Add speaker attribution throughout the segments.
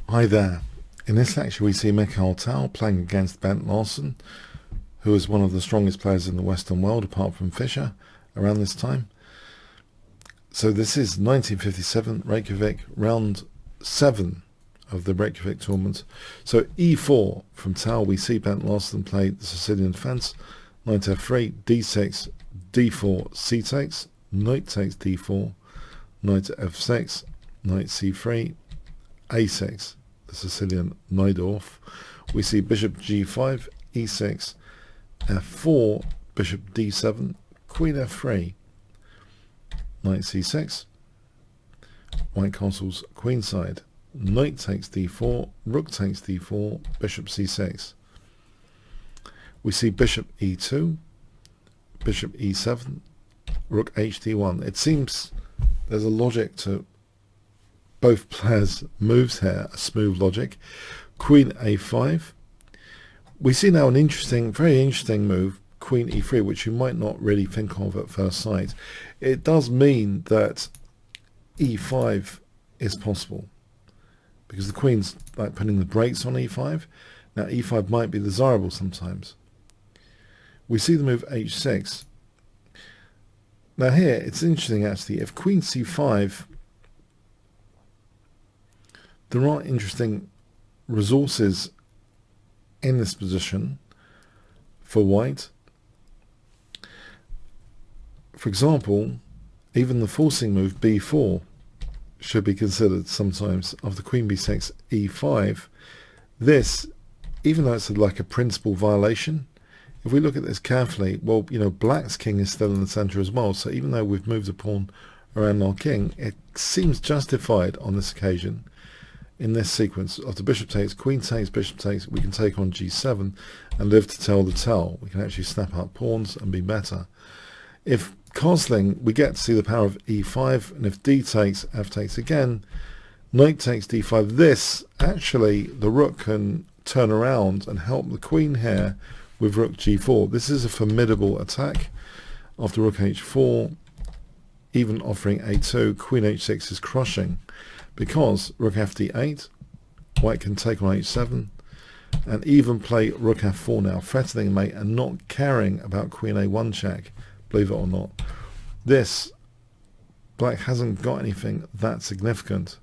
Speaker 1: Hi there. In this lecture we see Mikhail Tal playing against Bent Larsen, who is one of the strongest players in the Western world apart from Fischer around this time. So this is 1957 Reykjavik, round 7 of the Reykjavik tournament. So e4 from Tal, we see Bent Larsen play the Sicilian defense, knight f3, d6, d4, c takes, knight takes d4, knight f6, knight c3, a6, the Sicilian Najdorf. We see bishop g5, e6, f4, bishop d7, queen f3, knight c6, white castles queenside, knight takes d4, rook takes d4, bishop c6. We see bishop e2, bishop e7, rook hd1. It seems there's a logic to both players' moves here, a smooth logic. Queen a5. We see now an interesting, very interesting move, queen e3, which you might not really think of at first sight. It does mean that e5 is possible, because the queen's like putting the brakes on e5. Now e5 might be desirable sometimes. We see the move h6. Now here, it's interesting actually, if queen c5, there are interesting resources in this position for white. For example, even the forcing move b4 should be considered sometimes after queen b6, e5. This, even though it's like a principal violation, if we look at this carefully, well, you know, black's king is still in the center as well. So even though we've moved a pawn around our king, it seems justified on this occasion. In this sequence, after bishop takes, queen takes, bishop takes, we can take on g7 and live to tell the tale. We can actually snap up pawns and be better. If castling, we get to see the power of e5, and if d takes, f takes again, knight takes d5. This, actually, the rook can turn around and help the queen here with rook g4. This is a formidable attack. After rook h4, even offering a2, queen h6 is crushing, because rook fd8, white can take on h7, and even play rook f4 now, threatening mate and not caring about queen a1 check, believe it or not. This, black hasn't got anything that significant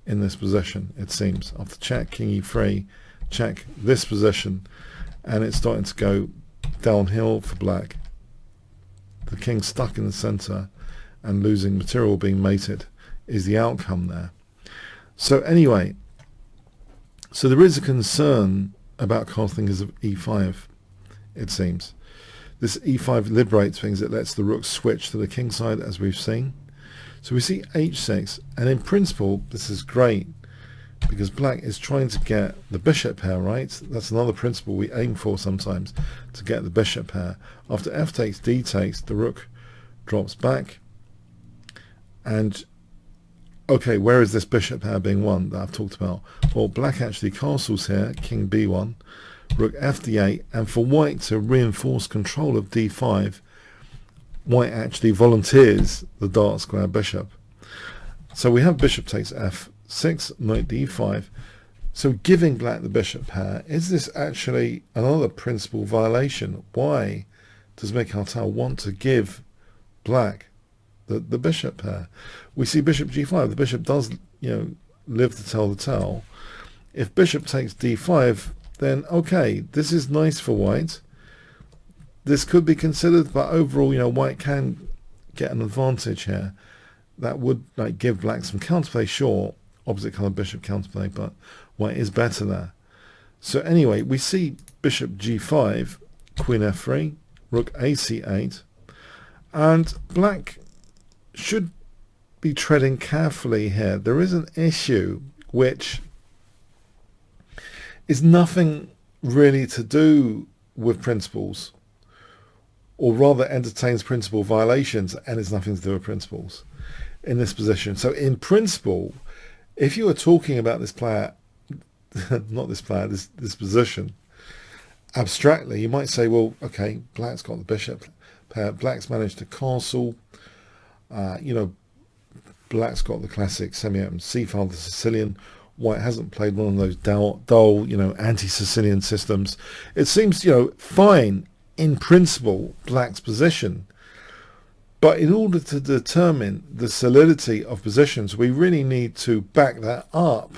Speaker 1: in this position, it seems. After check, king e3, check this position, and it's starting to go downhill for black. The king stuck in the center and losing material being mated is the outcome there. So anyway, so there is a concern about castling because of e5, it seems. This e5 liberates things. It lets the rook switch to the king side, as we've seen. So we see h6, and in principle this is great because black is trying to get the bishop pair, right? That's another principle we aim for sometimes, to get the bishop pair. After f takes, d takes, the rook drops back, and okay, where is this bishop pair being won that I've talked about? Well, black actually castles here, king b1, rook fd8, and for white to reinforce control of d5, white actually volunteers the dark square bishop. So we have bishop takes f6, knight d5. So giving black the bishop pair, is this actually another principal violation? Why does Mikhail Tal want to give black the bishop pair? We see bishop g5. The bishop does, you know, live to tell the tale. If bishop takes d5, then okay, this is nice for white. This could be considered, but overall, you know, white can get an advantage here. That would like give black some counterplay, sure, opposite colour bishop counterplay, but white is better there. So anyway, we see bishop g5, queen f3, rook ac8, and black should be treading carefully here. There is an issue which is nothing really to do with principles, or rather entertains principle violations, and it's nothing to do with principles in this position. So in principle, if you were talking about this player, not this player, this position, abstractly, you might say, well, okay, black's got the bishop pair, black's managed to castle, you know, black's got the classic semi-open c-file, the Sicilian. White hasn't played one of those dull, anti-Sicilian systems. It seems, fine in principle, Black's position. But in order to determine the solidity of positions, we really need to back that up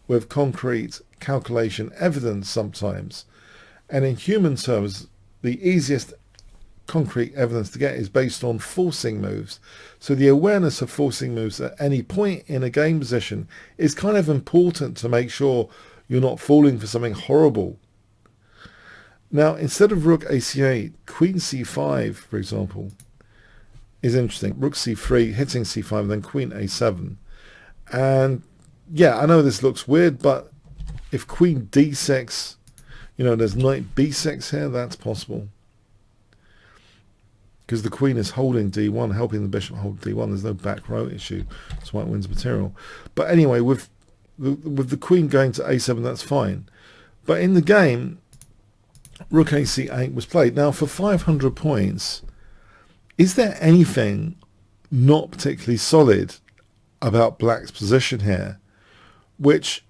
Speaker 1: with concrete calculation evidence sometimes. And in human terms, the easiest concrete evidence to get is based on forcing moves. So the awareness of forcing moves at any point in a game position is kind of important to make sure you're not falling for something horrible. Now, instead of rook ac8, queen c5, for example, is interesting. Rook c3, hitting c5, then queen a7. And yeah, I know this looks weird, but if queen d6, there's knight b6 here, that's possible. Because the queen is holding d1, helping the bishop hold d1. There's no back row issue, so white wins material. But anyway, with the queen going to a7, that's fine. But in the game, rook ac8 was played. Now, for 500 points, is there anything not particularly solid about Black's position here, which,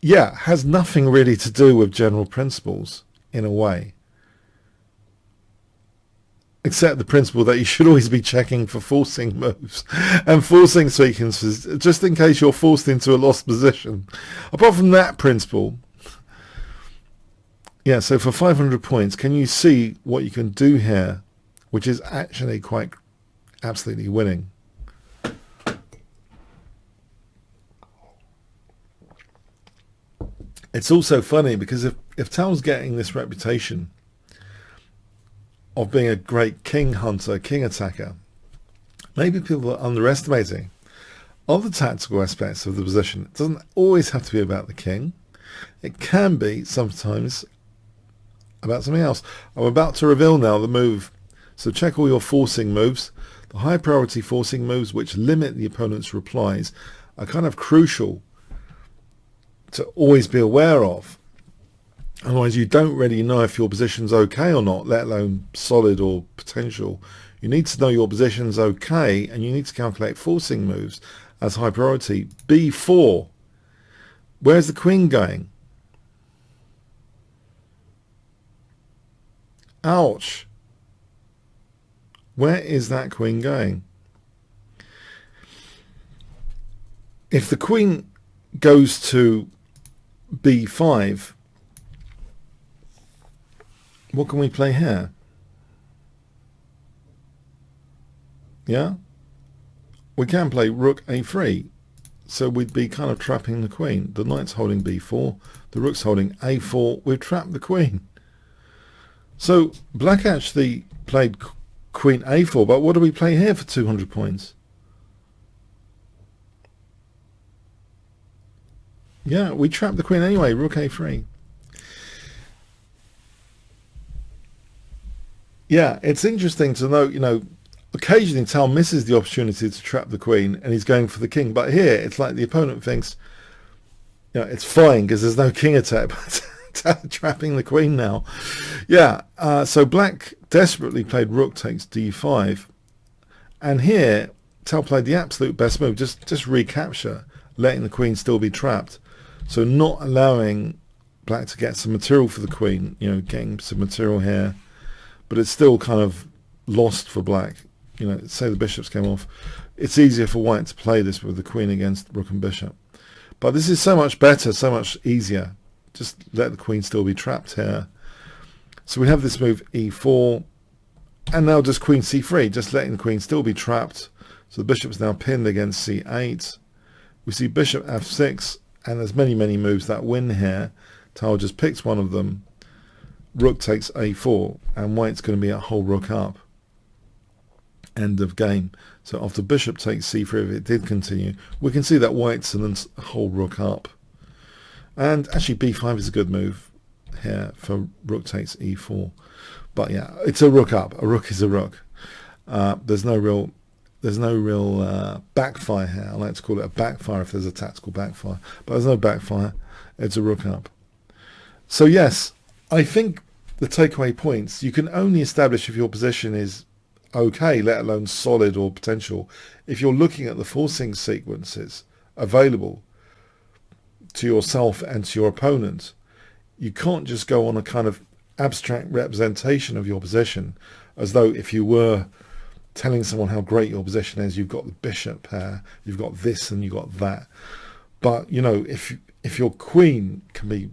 Speaker 1: has nothing really to do with general principles in a way? Except the principle that you should always be checking for forcing moves and forcing sequences, just in case you're forced into a lost position. Apart from that principle, so for 500 points, can you see what you can do here, which is actually quite absolutely winning? It's also funny because if Tal's getting this reputation of being a great king hunter, king attacker, maybe people are underestimating other tactical aspects of the position. It doesn't always have to be about the king. It can be sometimes about something else. I'm about to reveal now the move. So check all your forcing moves. The high priority forcing moves, which limit the opponent's replies, are kind of crucial to always be aware of. Otherwise, you don't really know if your position's okay or not, let alone solid or potential. You need to know your position's okay, and you need to calculate forcing moves as high priority. b4. Where's the queen going? Ouch. Where is that queen going? If the queen goes to b5, what can we play here? We can play rook a3. So we'd be kind of trapping the queen. The knight's holding b4. The rook's holding a4. We've trapped the queen. So Black actually played queen a4. But what do we play here for 200 points? We trapped the queen anyway. Rook a3. It's interesting to note, occasionally Tal misses the opportunity to trap the queen and he's going for the king. But here, it's like the opponent thinks, it's fine because there's no king attack, but trapping the queen now. So Black desperately played rook takes d5. And here, Tal played the absolute best move, just recapture, letting the queen still be trapped. So not allowing Black to get some material for the queen, getting some material here. But it's still kind of lost for Black. Say the bishops came off. It's easier for White to play this with the queen against rook and bishop. But this is so much better, so much easier. Just let the queen still be trapped here. So we have this move e4. And now just queen c3, just letting the queen still be trapped. So the bishop's now pinned against c8. We see bishop f6. And there's many, many moves that win here. Tal just picks one of them. Rook takes a4, and White's going to be a whole rook up. End of game. So after bishop takes c3, if it did continue, we can see that White's a whole rook up. And actually b5 is a good move here for rook takes e4. But it's a rook up. A rook is a rook. There's no real backfire here. I like to call it a backfire if there's a tactical backfire. But there's no backfire. It's a rook up. So yes, I think the takeaway points, you can only establish if your position is okay, let alone solid or potential, if you're looking at the forcing sequences available. to yourself and to your opponent. You can't just go on a kind of abstract representation of your position as though if you were telling someone how great your position is. You've got the bishop pair, you've got this and you've got that. But, you know, if your queen can be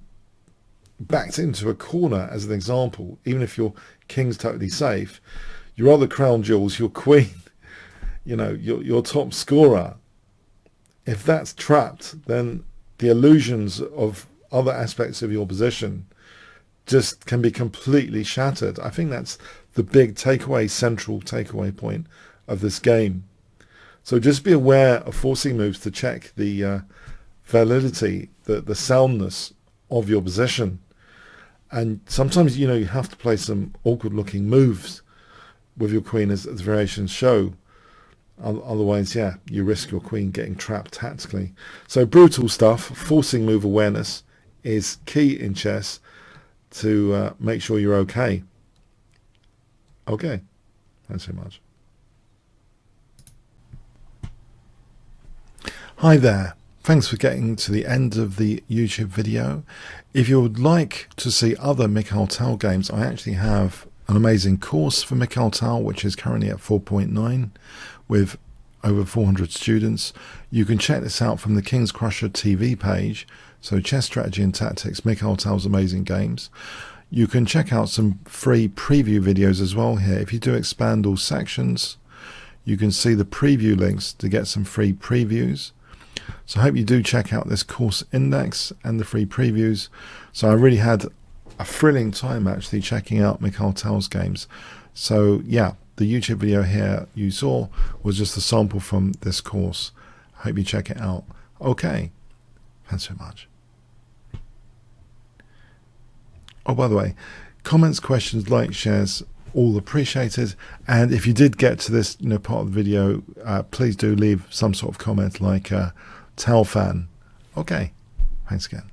Speaker 1: backed into a corner, as an example, even if your king's totally safe, your other crown jewels, your queen, you know, your top scorer, if that's trapped, then the illusions of other aspects of your position just can be completely shattered. I think that's the big takeaway, central takeaway point of this game. So just be aware of forcing moves to check the validity, the soundness of your position. And sometimes, you know, you have to play some awkward looking moves with your queen, as variations show. Otherwise, yeah, you risk your queen getting trapped tactically. So brutal stuff. Forcing move awareness is key in chess to make sure you're okay. Okay, thanks so much. Hi there. Thanks for getting to the end of the YouTube video. If you would like to see other Mikhail Tal games, I actually have an amazing course for Mikhail Tal, which is currently at 4.9 with over 400 students. You can check this out from the Kingscrusher TV page. So Chess Strategy and Tactics, Mikhail Tal's amazing games. You can check out some free preview videos as well here. If you do expand all sections, you can see the preview links to get some free previews. So I hope you do check out this course index and the free previews. So I really had a thrilling time actually checking out Mikhail Tal's games. So yeah, the YouTube video here you saw was just a sample from this course. I hope you check it out. Okay, thanks so much. Oh, by the way, comments, questions, likes, shares, all appreciated. And if you did get to this part of the video, please do leave some sort of comment like Tal fan. Okay, thanks again.